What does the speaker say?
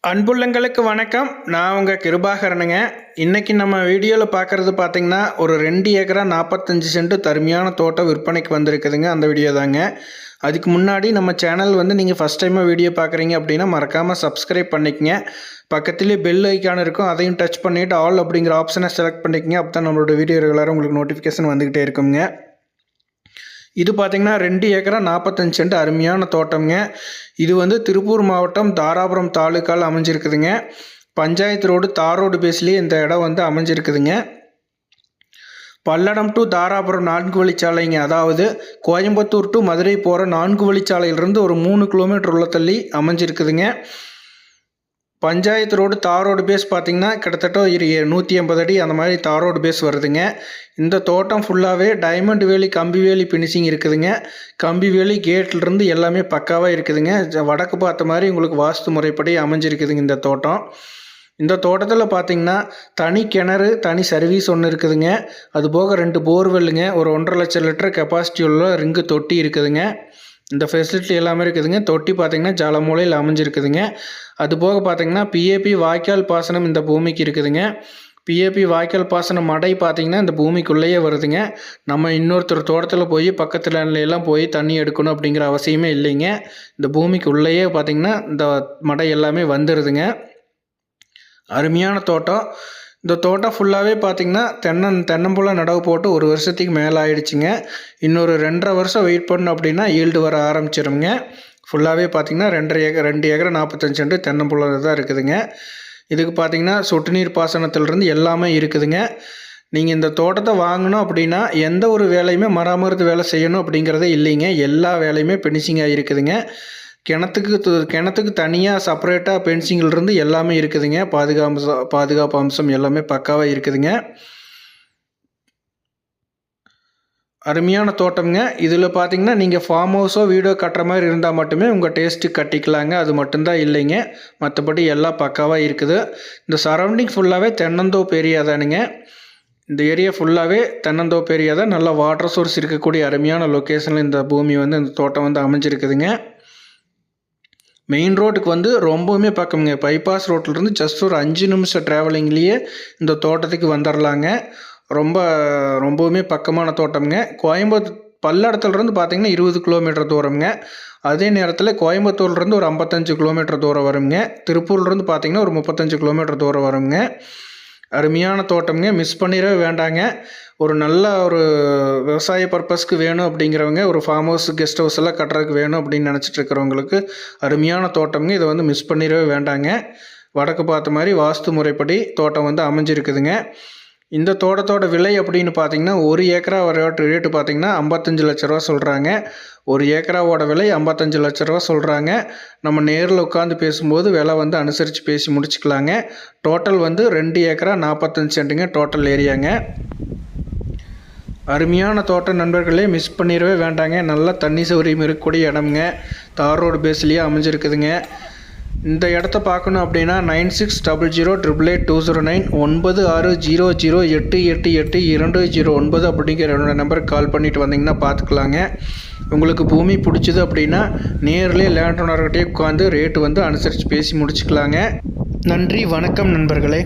அன்புள்ளங்களுக்கு வணக்கம். நான் உங்கள் கிருபாகரனுங்க. இன்றைக்கி நம்ம வீடியோவில் பார்க்குறது பார்த்திங்கன்னா ஒரு 2 ஏக்கரா 45 சென்ட் தருமையான தோட்டம் விற்பனைக்கு வந்திருக்குதுங்க. அந்த வீடியோ தாங்க. அதுக்கு முன்னாடி நம்ம சேனல் நீங்கள் ஃபஸ்ட் டைமாக வீடியோ பார்க்குறீங்க அப்படின்னா மறக்காமல் சப்ஸ்கிரைப் பண்ணிக்கங்க. பக்கத்துலேயே பெல் ஐக்கான் இருக்கும், அதையும் டச் பண்ணிவிட்டு ஆல் அப்படிங்கிற ஆப்ஷனை செலக்ட் பண்ணிக்கங்க. அப்போ தான் நம்மளோட வீடியோ ரெகுலராக உங்களுக்கு நோட்டிஃபிகேஷன் வந்துக்கிட்டே இருக்குங்க. இது பார்த்திங்கன்னா 2 ஏக்கரா 45 சென்ட் அருமையான தோட்டம்ங்க. இது திருப்பூர் மாவட்டம் தாராபுரம் தாலுக்கால் அமைஞ்சிருக்குதுங்க. பஞ்சாயத்து ரோடு தார் ரோடு பேஸ்லேயே இந்த இடம் அமைஞ்சிருக்குதுங்க. பல்லடம் டு தாராபுரம் 4 வழிச்சாலைங்க. அதாவது கோயம்புத்தூர் டு மதுரை போகிற 4 வழிச்சாலையிலிருந்து ஒரு 3 கிலோமீட்டர் உள்ள தள்ளி அமைஞ்சிருக்குதுங்க. பஞ்சாயத்து ரோடு தார் ரோடு பேஸ் பார்த்திங்கன்னா கிட்டத்தட்ட 180 அடி அந்த மாதிரி தார் ரோடு பேஸ் வருதுங்க. இந்த தோட்டம் ஃபுல்லாகவே டைமண்ட் வேலி கம்பி வேலி ஃபினிஷிங் இருக்குதுங்க. கம்பி வேலி கேட்லேருந்து எல்லாமே பக்காவாக இருக்குதுங்க. வடக்கு பார்த்த மாதிரி உங்களுக்கு வாஸ்து முறைப்படி அமைஞ்சிருக்குதுங்க இந்த தோட்டம். இந்த தோட்டத்தில் பார்த்திங்கன்னா தனி கிணறு தனி சர்வீஸ் ஒன்று இருக்குதுங்க. அதுபோக 2 போர்வெல்லுங்க, ஒரு 1.5 லட்சம் லிட்டர் கெப்பாசிட்டி உள்ள ரிங்கு தொட்டி இருக்குதுங்க. இந்த ஃபெசிலிட்டி எல்லாமே இருக்குதுங்க. தொட்டி பார்த்திங்கன்னா ஜலமூலையில் அமைஞ்சிருக்குதுங்க. அதுபோக பார்த்திங்கன்னா பிஏபி வாய்க்கால் பாசனம் இந்த பூமிக்கு இருக்குதுங்க. பிஏபி வாய்க்கால் பாசனம் மடை பார்த்திங்கன்னா இந்த பூமிக்குள்ளேயே வருதுங்க. நம்ம இன்னொருத்தர் தோட்டத்தில் போய் பக்கத்தில் எல்லாம் போய் தண்ணி எடுக்கணும் அப்படிங்கிற அவசியமே இல்லைங்க. இந்த பூமிக்குள்ளேயே பார்த்திங்கன்னா இந்த மடை எல்லாமே வந்துடுதுங்க. அருமையான தோட்டம். இந்த தோட்டம் ஃபுல்லாகவே பார்த்திங்கன்னா தென்னம்புள்ள நடவு போட்டு 1 வருஷத்துக்கு மேலே ஆகிடுச்சிங்க. இன்னொரு 2.5 வருஷம் வெயிட் பண்ணணும் அப்படின்னா ஈல்டு வர ஆரம்பிச்சிருங்க. ஃபுல்லாகவே பார்த்திங்கன்னா 2 ஏக்கரா 45 சென்ட் தென்னம்புள்ள தான் இருக்குதுங்க. இதுக்கு பார்த்திங்கன்னா சொட்டு நீர் பாசனத்திலிருந்து எல்லாமே இருக்குதுங்க. நீங்கள் இந்த தோட்டத்தை வாங்கணும் அப்படின்னா எந்த ஒரு வேலையுமே மராமத்து வேலை செய்யணும் அப்படிங்கிறதே இல்லைங்க. எல்லா வேலையுமே ஃபினிஷிங்காக இருக்குதுங்க. கிணத்துக்கு தனியாக செப்பரேட்டாக பென்சிங்கிலிருந்து எல்லாமே இருக்குதுங்க. பாதுகாப்பு அம்சம் எல்லாமே பக்காவாக இருக்குதுங்க. அருமையான தோட்டம்ங்க. இதில் பார்த்திங்கன்னா நீங்கள் ஃபார்ம் ஹவுஸோ வீடோ கட்டுற மாதிரி இருந்தால் மட்டுமே உங்கள் டேஸ்ட்டு கட்டிக்கலாங்க. அது மட்டும்தான் இல்லைங்க. மற்றபடி எல்லாம் பக்காவாக இருக்குது. இந்த சரௌண்டிங் ஃபுல்லாகவே தென்னந்தோப்பு ஏரியா தானுங்க. இந்த ஏரியா ஃபுல்லாகவே தென்னந்தோப்பு ஏரியா தான். நல்ல வாட்டர் சோர்ஸ் இருக்கக்கூடிய அருமையான லொக்கேஷனில் இந்த பூமி இந்த தோட்டம் அமைஞ்சிருக்குதுங்க. மெயின் ரோட்டுக்கு ரொம்பவுமே பக்கம்ங்க. பைபாஸ் ரோட்டிலிருந்து ஜஸ்ட் ஒரு 5 நிமிஷம் ட்ராவலிங்லேயே இந்த தோட்டத்துக்கு வந்துடலாங்க. ரொம்பவுமே பக்கமான தோட்டம்ங்க. பல்லடத்துலேருந்து பார்த்திங்கன்னா 20 கிலோமீட்டர் தூரம்ங்க. அதே நேரத்தில் கோயம்புத்தூர்லேருந்து ஒரு 55 கிலோமீட்டர் தூரம் வருங்க. திருப்பூர்லேருந்து பார்த்திங்கன்னா ஒரு 35 கிலோமீட்டர் தூரம் வருங்க. அருமையான தோட்டம்ங்க. மிஸ் பண்ணிடவே வேண்டாங்க. ஒரு நல்ல ஒரு விவசாய பர்பஸ்க்கு வேணும் அப்படிங்கிறவங்க, ஒரு ஃபார்ம் ஹவுஸ் கெஸ்ட் ஹவுஸ் எல்லாம் கட்டுறதுக்கு வேணும் அப்படின்னு நினச்சிட்டு இருக்கிறவங்களுக்கு அருமையான தோட்டம்ங்க. இதை மிஸ் பண்ணிடவே வேண்டாங்க. வடக்கு பார்த்த மாதிரி வாஸ்து முறைப்படி தோட்டம் அமைஞ்சிருக்குதுங்க. இந்த தோட்டத்தோட விலை அப்படின்னு பார்த்திங்கன்னா 1 ஏக்கரா ரேட்டு பார்த்திங்கன்னா 55 லட்ச ரூபா சொல்கிறாங்க. 1 ஏக்கராவோட விலை 55 லட்ச ரூபா சொல்கிறாங்க. நம்ம நேரில் உட்காந்து பேசும்போது விலை அனுசரித்து பேசி முடிச்சுக்கலாங்க. டோட்டல் 2 ஏக்கரா 45 சென்ட்டுங்க டோட்டல் ஏரியாங்க. அருமையான தோட்டம் நண்பர்களே, மிஸ் பண்ணிடவே வேண்டாங்க. நல்லா தண்ணி சௌகரியம் இருக்கக்கூடிய இடம்ங்க. தார் ரோடு பேஸ்லேயே அமைஞ்சிருக்குதுங்க. இந்த இடத்த பார்க்கணும் அப்படின்னா 9600888209 9600888209 அப்படிங்கிற என்னோட நம்பருக்கு கால் பண்ணிவிட்டு வந்தீங்கன்னா பார்த்துக்கலாங்க. உங்களுக்கு பூமி பிடிச்சிது அப்படின்னா நேர்லேயே லேண்ட் ஓனர்கிட்டே உட்காந்து ரேட்டு அனுசரித்து பேசி முடிச்சுக்கலாங்க. நன்றி, வணக்கம் நண்பர்களே.